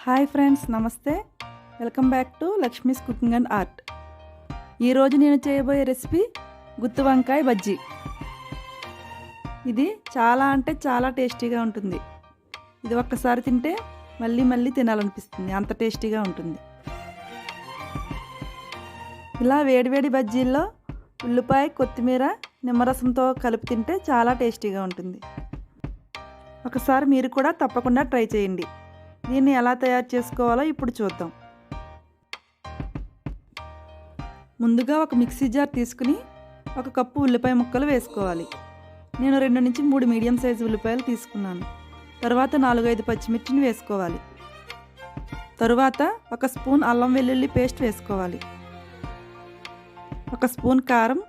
Hi friends, నమస్తే. Welcome back to Lakshmi's cooking and art. ఈరోజు నేను చేయబోయే రెసిపీ గుత్తి వంకాయ బజ్జీ. ఇది చాలా అంటే చాలా టేస్టీగా ఉంటుంది. ఇది ఒక్కసారి తింటే మళ్ళీ మళ్ళీ తినాలనిపిస్తుంది, అంత టేస్టీగా ఉంటుంది. ఇలా వేడివేడి బజ్జీల్లో ఉల్లిపాయ, కొత్తిమీర, నిమ్మరసంతో కలిపి తింటే చాలా టేస్టీగా ఉంటుంది. ఒకసారి మీరు కూడా తప్పకుండా ట్రై చేయండి. దీన్ని ఎలా తయారు చేసుకోవాలో ఇప్పుడు చూద్దాం. ముందుగా ఒక మిక్సీ జార్ తీసుకుని 1 కప్పు ఉల్లిపాయ ముక్కలు వేసుకోవాలి. నేను 2 నుంచి 3 మీడియం సైజు ఉల్లిపాయలు తీసుకున్నాను. తర్వాత 4-5 పచ్చిమిర్చిని వేసుకోవాలి. తరువాత 1 స్పూన్ అల్లం వెల్లుల్లి పేస్ట్ వేసుకోవాలి. 1 స్పూన్ కారం,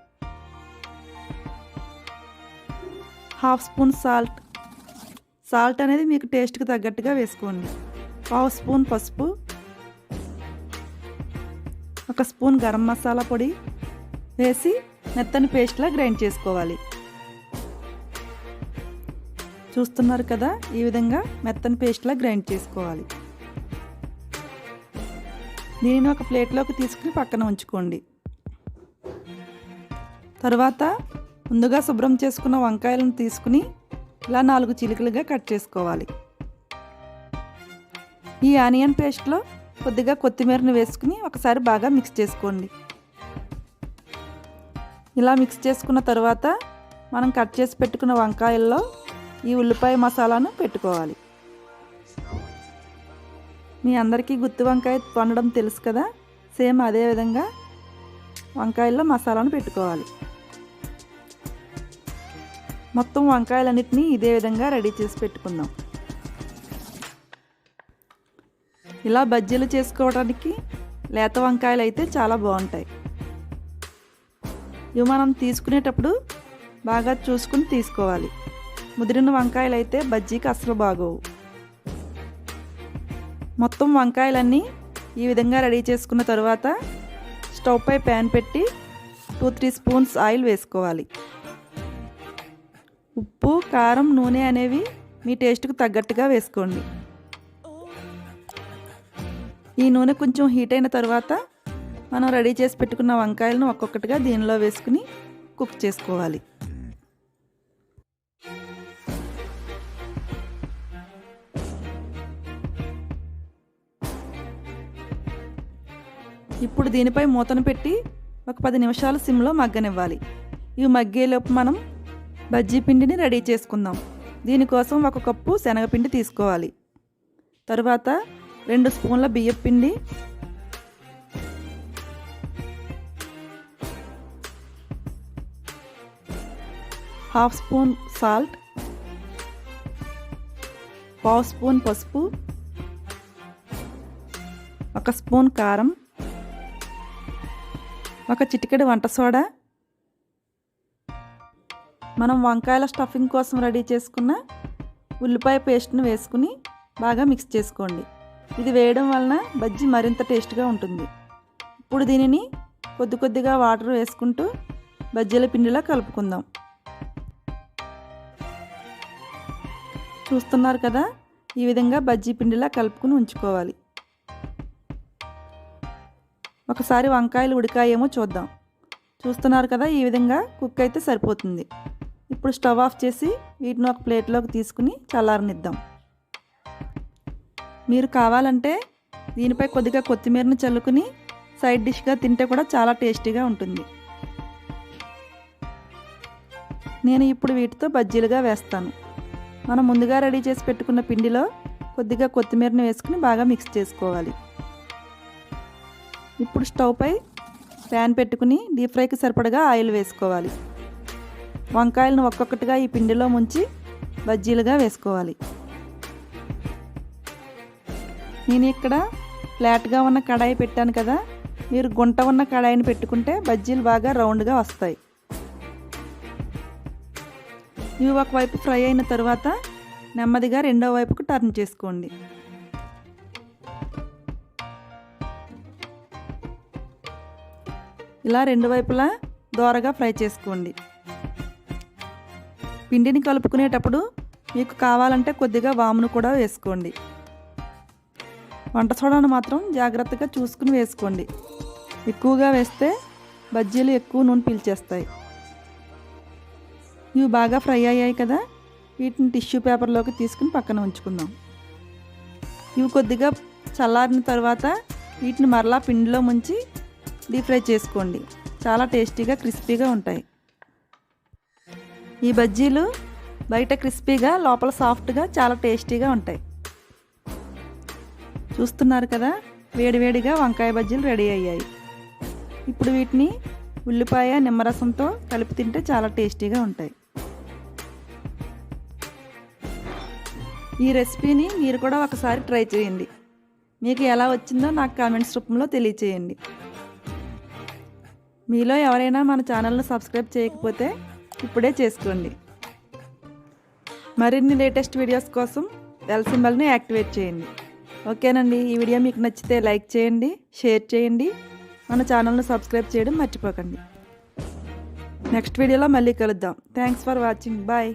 1/2 స్పూన్ సాల్ట్ అనేది మీకు టేస్ట్కి తగ్గట్టుగా వేసుకోండి. 1/2 స్పూన్ పసుపు, 1 స్పూన్ గరం మసాలా పొడి వేసి మెత్తని పేస్ట్లా గ్రైండ్ చేసుకోవాలి. చూస్తున్నారు కదా, ఈ విధంగా మెత్తని పేస్ట్లా గ్రైండ్ చేసుకోవాలి. దీనిని ఒక ప్లేట్లోకి తీసుకుని పక్కన ఉంచుకోండి. తర్వాత ముందుగా శుభ్రం చేసుకున్న వంకాయలను తీసుకుని ఇలా 4 చిలుకలుగా కట్ చేసుకోవాలి. ఈ ఆనియన్ పేస్ట్లో కొద్దిగా కొత్తిమీరను వేసుకుని ఒకసారి బాగా మిక్స్ చేసుకోండి. ఇలా మిక్స్ చేసుకున్న తర్వాత మనం కట్ చేసి పెట్టుకున్న వంకాయల్లో ఈ ఉల్లిపాయ మసాలాను పెట్టుకోవాలి. మీ అందరికీ గుత్తి వంకాయ వండడం తెలుసు కదా, సేమ్ అదే విధంగా వంకాయల్లో మసాలాను పెట్టుకోవాలి. మొత్తం వంకాయలన్నిటినీ ఇదే విధంగా రెడీ చేసి పెట్టుకుందాం. ఇలా బజ్జీలు చేసుకోవడానికి లేత వంకాయలు అయితే చాలా బాగుంటాయి. ఇవి మనం తీసుకునేటప్పుడు బాగా చూసుకుని తీసుకోవాలి. ముదిరిన వంకాయలు అయితే బజ్జీకి అసలు బాగోవు. మొత్తం వంకాయలన్నీ ఈ విధంగా రెడీ చేసుకున్న తర్వాత స్టవ్ పై ప్యాన్ పెట్టి 2-3 స్పూన్స్ ఆయిల్ వేసుకోవాలి. ఉప్పు, కారం, నూనె అనేవి మీ టేస్ట్కి తగ్గట్టుగా వేసుకోండి. ఈ నూనె కొంచెం హీట్ అయిన తర్వాత మనం రెడీ చేసి పెట్టుకున్న వంకాయలను ఒక్కొక్కటిగా దీనిలో వేసుకుని కుక్ చేసుకోవాలి. ఇప్పుడు దీనిపై మూతను పెట్టి ఒక 10 నిమిషాలు సిమ్లో మగ్గనివ్వాలి. ఇవి మగ్గేలోపు మనం బజ్జీ పిండిని రెడీ చేసుకుందాం. దీనికోసం 1 కప్పు శనగపిండి తీసుకోవాలి. తరువాత 2 స్పూన్ల బియ్యం పిండి, 1/2 స్పూన్ సాల్ట్, 1/2 స్పూన్ పసుపు, 1 స్పూన్ కారం, 1 చిటికెడు వంట సోడా, మనం వంకాయల స్టఫింగ్ కోసం రెడీ చేసుకున్న ఉల్లిపాయ పేస్ట్ను వేసుకుని బాగా మిక్స్ చేసుకోండి. ఇది వేయడం వలన బజ్జీ మరింత టేస్ట్గా ఉంటుంది. ఇప్పుడు దీనిని కొద్దిగా వాటర్ వేసుకుంటూ బజ్జీల పిండిలా కలుపుకుందాం. చూస్తున్నారు కదా, ఈ విధంగా బజ్జీ పిండిలా కలుపుకుని ఉంచుకోవాలి. ఒకసారి వంకాయలు ఉడికాయేమో చూద్దాం. చూస్తున్నారు కదా, ఈ విధంగా కుక్ అయితే సరిపోతుంది. ఇప్పుడు స్టవ్ ఆఫ్ చేసి వీటిని ఒక ప్లేట్లోకి తీసుకుని చల్లారనిద్దాం. మీరు కావాలంటే దీనిపై కొద్దిగా కొత్తిమీరని చల్లుకుని సైడ్ డిష్గా తింటే కూడా చాలా టేస్టీగా ఉంటుంది. నేను ఇప్పుడు వీటితో బజ్జీలుగా వేస్తాను. మనం ముందుగా రెడీ చేసి పెట్టుకున్న పిండిలో కొద్దిగా కొత్తిమీరని వేసుకుని బాగా మిక్స్ చేసుకోవాలి. ఇప్పుడు స్టవ్ పై ప్యాన్ పెట్టుకుని డీప్ ఫ్రైకి సరిపడగా ఆయిల్ వేసుకోవాలి. వంకాయలను ఒక్కొక్కటిగా ఈ పిండిలో ముంచి బజ్జీలుగా వేసుకోవాలి. నేను ఇక్కడ ఫ్లాట్గా ఉన్న కడాయి పెట్టాను కదా, మీరు గుంట ఉన్న కడాయిని పెట్టుకుంటే బజ్జీలు బాగా రౌండ్గా వస్తాయి. ఇవి ఒకవైపు ఫ్రై అయిన తర్వాత నెమ్మదిగా రెండో వైపుకు టర్న్ చేసుకోండి. ఇలా 2 వైపులా దోరగా ఫ్రై చేసుకోండి. పిండిని కలుపుకునేటప్పుడు మీకు కావాలంటే కొద్దిగా వామును కూడా వేసుకోండి. వంట సోడాను మాత్రం జాగ్రత్తగా చూసుకుని వేసుకోండి. ఎక్కువగా వేస్తే బజ్జీలు ఎక్కువ నూనె పీల్చేస్తాయి. ఇవి బాగా ఫ్రై అయ్యాయి కదా, వీటిని టిష్యూ పేపర్లోకి తీసుకుని పక్కన ఉంచుకుందాం. ఇవి కొద్దిగా చల్లారిన తర్వాత వీటిని మరలా పిండిలో ముంచి డీప్ ఫ్రై చేసుకోండి. చాలా టేస్టీగా క్రిస్పీగా ఉంటాయి. ఈ బజ్జీలు బయట క్రిస్పీగా లోపల సాఫ్ట్గా చాలా టేస్టీగా ఉంటాయి. చూస్తున్నారు కదా, వేడివేడిగా వంకాయ బజ్జీలు రెడీ అయ్యాయి. ఇప్పుడు వీటిని ఉల్లిపాయ నిమ్మరసంతో కలిపి తింటే చాలా టేస్టీగా ఉంటాయి. ఈ రెసిపీని మీరు కూడా ఒకసారి ట్రై చేయండి. మీకు ఎలా వచ్చిందో నాకు కామెంట్స్ రూపంలో తెలియచేయండి. మీలో ఎవరైనా మన ఛానల్ను సబ్స్క్రైబ్ చేయకపోతే ఇప్పుడే చేసుకోండి. మరిన్ని లేటెస్ట్ వీడియోస్ కోసం బెల్ సింబల్ని యాక్టివేట్ చేయండి. ఓకేనండి, ఈ వీడియో మీకు నచ్చితే లైక్ చేయండి, షేర్ చేయండి, మన ఛానల్ను సబ్స్క్రైబ్ చేయడం మర్చిపోకండి. నెక్స్ట్ వీడియోలో మళ్ళీ కలుద్దాం. Thanks for watching. బాయ్.